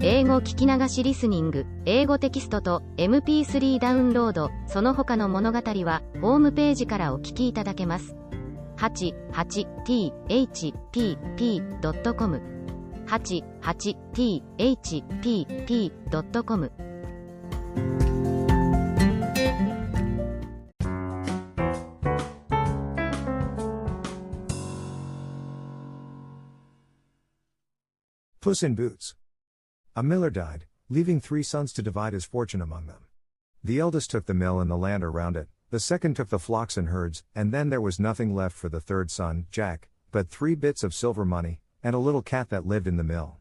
英語聞き流しリスニング、英語テキストと MP3 ダウンロード、その他の物語はホームページからお聞きいただけます。88thpp.com 88thpp.com。 Puss in Boots. A miller died, leaving 3 sons to divide his fortune among them. The eldest took the mill and the land around it, the second took the flocks and herds, and then there was nothing left for the third son, Jack, but 3 bits of silver money, and a little cat that lived in the mill.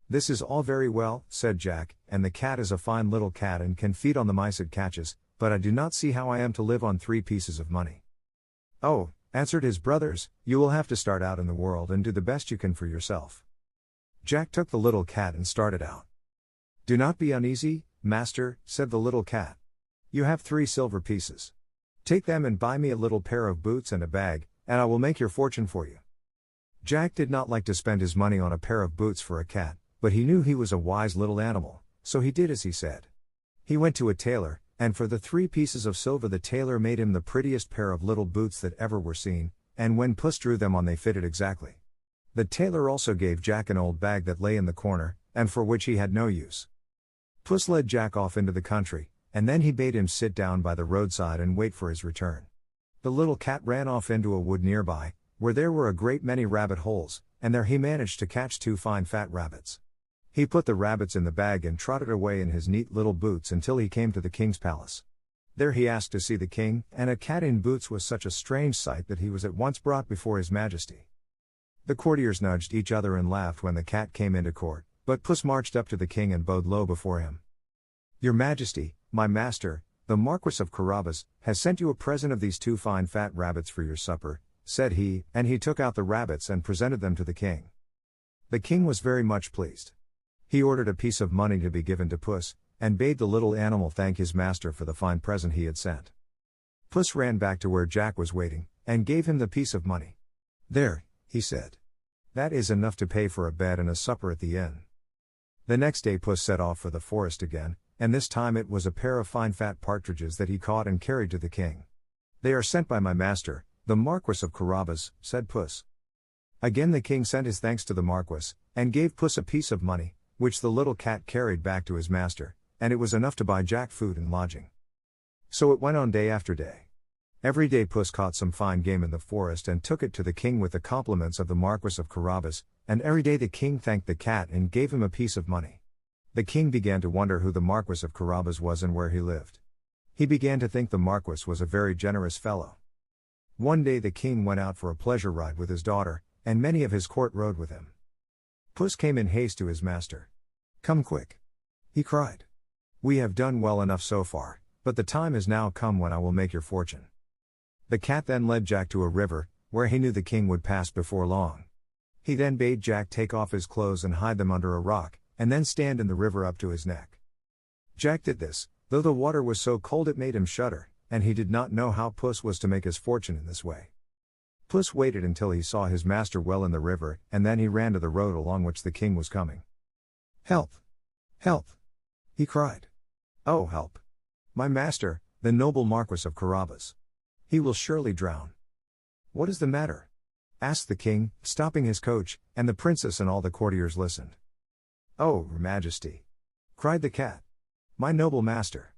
"This is all very well," said Jack, "and the cat is a fine little cat and can feed on the mice it catches, but I do not see how I am to live on 3 pieces of money." "Oh," answered his brothers, "you will have to start out in the world and do the best you can for yourself." Jack took the little cat and started out. "Do not be uneasy, master," said the little cat. "You have 3 silver pieces. Take them and buy me a little pair of boots and a bag, and I will make your fortune for you." Jack did not like to spend his money on a pair of boots for a cat, but he knew he was a wise little animal, so he did as he said. He went to a tailor, and for the 3 pieces of silver the tailor made him the prettiest pair of little boots that ever were seen, and when Puss drew them on they fitted exactly. The tailor also gave Jack an old bag that lay in the corner, and for which he had no use. Puss led Jack off into the country, and then he bade him sit down by the roadside and wait for his return. The little cat ran off into a wood nearby, where there were a great many rabbit holes, and there he managed to catch 2 fine fat rabbits. He put the rabbits in the bag and trotted away in his neat little boots until he came to the king's palace. There he asked to see the king, and a cat in boots was such a strange sight that he was at once brought before his majesty. The courtiers nudged each other and laughed when the cat came into court, but Puss marched up to the king and bowed low before him. "Your Majesty, my master, the Marquis of Carabas, has sent you a present of these 2 fine fat rabbits for your supper," said he, and he took out the rabbits and presented them to the king. The king was very much pleased. He ordered a piece of money to be given to Puss, and bade the little animal thank his master for the fine present he had sent. Puss ran back to where Jack was waiting, and gave him the piece of money. "There," he said. "That is enough to pay for a bed and a supper at the inn." The next day Puss set off for the forest again, and this time it was a pair of fine fat partridges that he caught and carried to the king. "They are sent by my master, the Marquis of Carabas," said Puss. Again the king sent his thanks to the Marquis, and gave Puss a piece of money, which the little cat carried back to his master, and it was enough to buy Jack food and lodging. So it went on day after day. Every day Puss caught some fine game in the forest and took it to the king with the compliments of the Marquis of Carabas, and every day the king thanked the cat and gave him a piece of money. The king began to wonder who the Marquis of Carabas was and where he lived. He began to think the Marquis was a very generous fellow. One day the king went out for a pleasure ride with his daughter, and many of his court rode with him. Puss came in haste to his master. "Come quick," he cried. "We have done well enough so far, but the time has now come when I will make your fortune." The cat then led Jack to a river, where he knew the king would pass before long. He then bade Jack take off his clothes and hide them under a rock, and then stand in the river up to his neck. Jack did this, though the water was so cold it made him shudder, and he did not know how Puss was to make his fortune in this way. Puss waited until he saw his master well in the river, and then he ran to the road along which the king was coming. "Help! Help!" he cried. "Oh, help! My master, the noble Marquis of Carabas. He will surely drown." "What is the matter?" asked the king, stopping his coach, and the princess and all the courtiers listened. "Oh, your majesty!" cried the cat. "My noble master.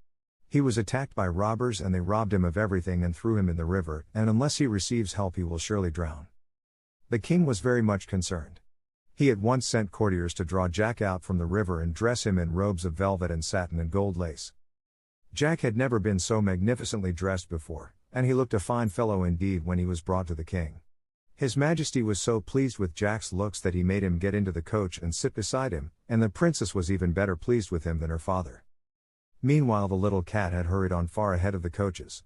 He was attacked by robbers and they robbed him of everything and threw him in the river, and unless he receives help he will surely drown." The king was very much concerned. He at once sent courtiers to draw Jack out from the river and dress him in robes of velvet and satin and gold lace. Jack had never been so magnificently dressed before, and he looked a fine fellow indeed when he was brought to the king. His Majesty was so pleased with Jack's looks that he made him get into the coach and sit beside him, and the princess was even better pleased with him than her father. Meanwhile the little cat had hurried on far ahead of the coaches.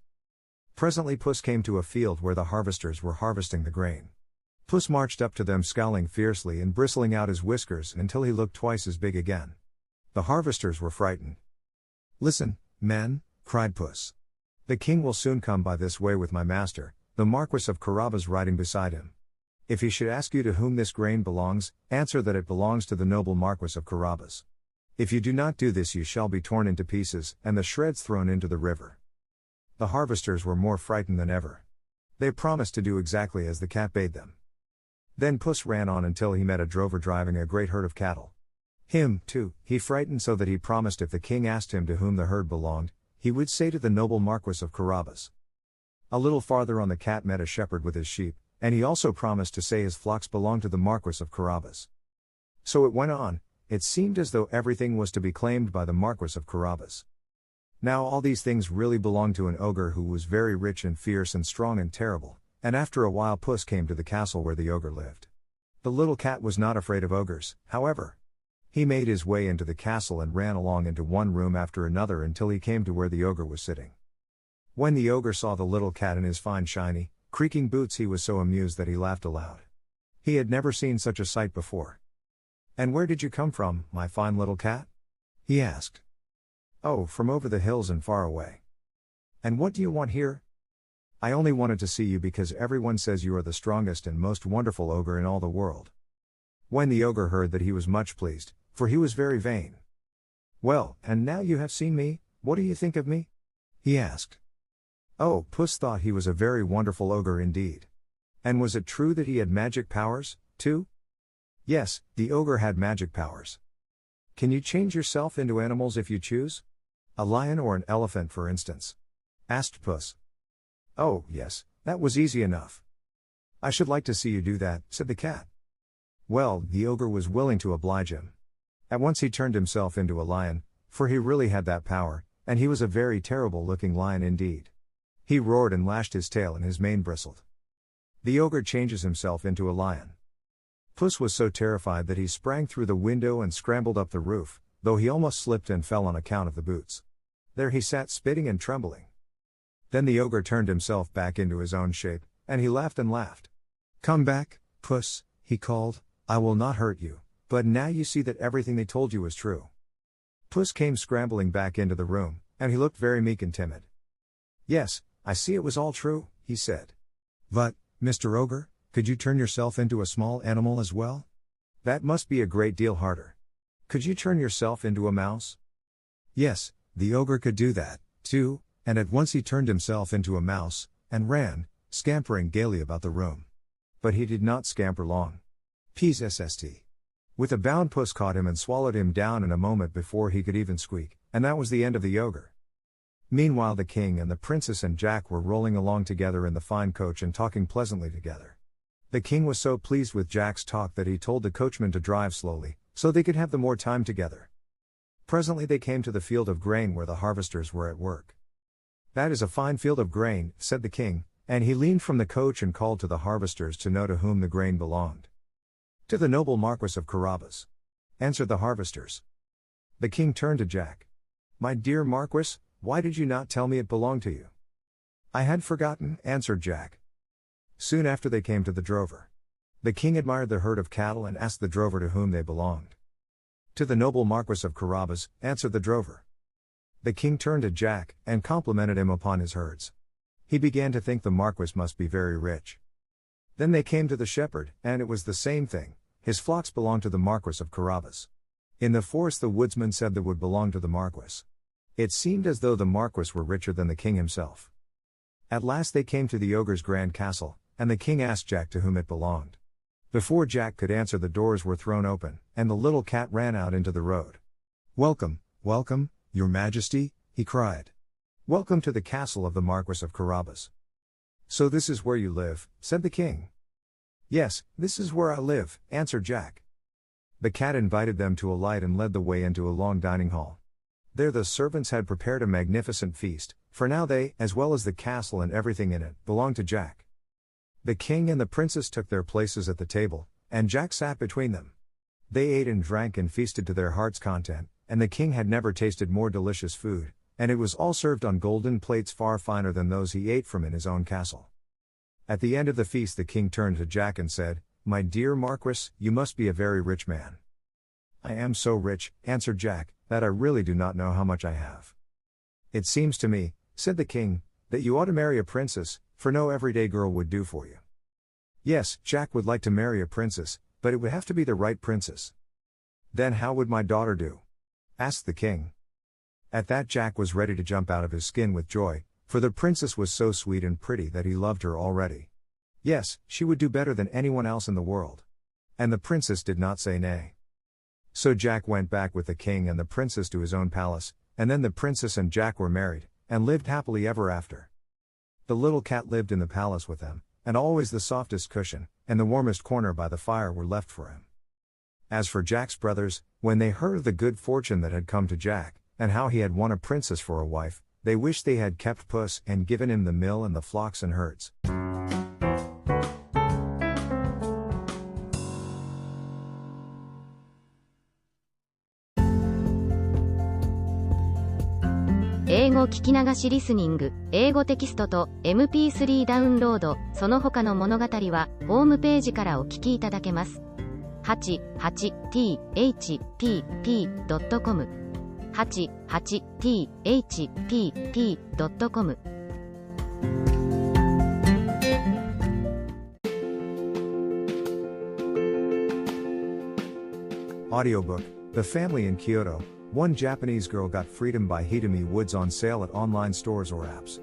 Presently Puss came to a field where the harvesters were harvesting the grain. Puss marched up to them scowling fiercely and bristling out his whiskers until he looked twice as big again. The harvesters were frightened. "Listen, men," cried Puss. "The king will soon come by this way with my master, the Marquis of Carabas riding beside him. If he should ask you to whom this grain belongs, answer that it belongs to the noble Marquis of Carabas. If you do not do this, you shall be torn into pieces, and the shreds thrown into the river. The harvesters were more frightened than ever. They promised to do exactly as the cat bade them. Then Puss ran on until he met a drover driving a great herd of cattle. Him, too, he frightened so that he promised if the king asked him to whom the herd belonged, he would say to the noble Marquis of Carabas. A little farther on the cat met a shepherd with his sheep, and he also promised to say his flocks belonged to the Marquis of Carabas. So it went on. It seemed as though everything was to be claimed by the Marquis of Carabas. Now all these things really belonged to an ogre who was very rich and fierce and strong and terrible, and after a while Puss came to the castle where the ogre lived. The little cat was not afraid of ogres, however. He made his way into the castle and ran along into one room after another until he came to where the ogre was sitting. When the ogre saw the little cat in his fine shiny, creaking boots, he was so amused that he laughed aloud. He had never seen such a sight before. "And where did you come from, my fine little cat?" he asked. "Oh, from over the hills and far away." "And what do you want here?" "I only wanted to see you because everyone says you are the strongest and most wonderful ogre in all the world." When the ogre heard that, he was much pleased, for he was very vain. "Well, and now you have seen me, what do you think of me?" he asked. Oh, Puss thought he was a very wonderful ogre indeed. And was it true that he had magic powers, too? Yes, the ogre had magic powers. "Can you change yourself into animals if you choose? A lion or an elephant, for instance?" asked Puss. "Oh, yes, that was easy enough." "I should like to see you do that," said the cat. Well, the ogre was willing to oblige him. At once he turned himself into a lion, for he really had that power, and he was a very terrible-looking lion indeed. He roared and lashed his tail and his mane bristled. The ogre changes himself into a lion. Puss was so terrified that he sprang through the window and scrambled up the roof, though he almost slipped and fell on account of the boots. There he sat spitting and trembling. Then the ogre turned himself back into his own shape, and he laughed and laughed. "Come back, Puss," he called, "I will not hurt you, but now you see that everything they told you was true." Puss came scrambling back into the room, and he looked very meek and timid. "Yes, I see it was all true," he said. "But, Mr. Ogre, could you turn yourself into a small animal as well? That must be a great deal harder. Could you turn yourself into a mouse?" Yes, the ogre could do that, too, and at once he turned himself into a mouse, and ran, scampering gaily about the room. But he did not scamper long. Psst. With a bound, Puss caught him and swallowed him down in a moment before he could even squeak, and that was the end of the ogre. Meanwhile the king and the princess and Jack were rolling along together in the fine coach and talking pleasantly together. The king was so pleased with Jack's talk that he told the coachman to drive slowly, so they could have the more time together. Presently they came to the field of grain where the harvesters were at work. "That is a fine field of grain," said the king, and he leaned from the coach and called to the harvesters to know to whom the grain belonged. "To the noble Marquis of Carabas," answered the harvesters. The king turned to Jack. "My dear Marquis, why did you not tell me it belonged to you?" "I had forgotten," answered Jack. Soon after they came to the drover. The king admired the herd of cattle and asked the drover to whom they belonged. "To the noble Marquis of Carabas," answered the drover. The king turned to Jack, and complimented him upon his herds. He began to think the Marquis must be very rich. Then they came to the shepherd, and it was the same thing, his flocks belonged to the Marquis of Carabas. In the forest the woodsman said the wood belonged to the Marquis. It seemed as though the Marquis were richer than the king himself. At last they came to the ogre's grand castle, and the king asked Jack to whom it belonged. Before Jack could answer, the doors were thrown open, and the little cat ran out into the road. "Welcome, welcome, your majesty," he cried. "Welcome to the castle of the Marquis of Carabas." "So this is where you live," said the king. "Yes, this is where I live," answered Jack. The cat invited them to alight and led the way into a long dining hall. There the servants had prepared a magnificent feast, for now they, as well as the castle and everything in it, belonged to Jack. The king and the princess took their places at the table, and Jack sat between them. They ate and drank and feasted to their heart's content, and the king had never tasted more delicious food, and it was all served on golden plates far finer than those he ate from in his own castle. At the end of the feast the king turned to Jack and said, "My dear Marquis, you must be a very rich man." "I am so rich," answered Jack, "that I really do not know how much I have." "It seems to me," said the king, "that you ought to marry a princess, for no everyday girl would do for you." Yes, Jack would like to marry a princess, but it would have to be the right princess. "Then how would my daughter do?" asked the king. At that Jack was ready to jump out of his skin with joy, for the princess was so sweet and pretty that he loved her already. Yes, she would do better than anyone else in the world. And the princess did not say nay. So Jack went back with the king and the princess to his own palace, and then the princess and Jack were married, and lived happily ever after. The little cat lived in the palace with them, and always the softest cushion, and the warmest corner by the fire were left for him. As for Jack's brothers, when they heard of the good fortune that had come to Jack, and how he had won a princess for a wife, they wished they had kept Puss and given him the mill and the flocks and herds. 英語聞き流しリスニング、英語テキストと MP3 ダウンロード、その他の物語はホームページからお聞きいただけます。88thpp.com 88thpp.com Audiobook, The Family in Kyoto. One Japanese Girl Got Freedom by Hitomi Woods on sale at online stores or apps.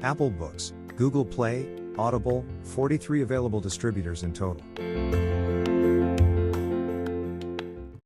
Apple Books, Google Play, Audible, 43 available distributors in total.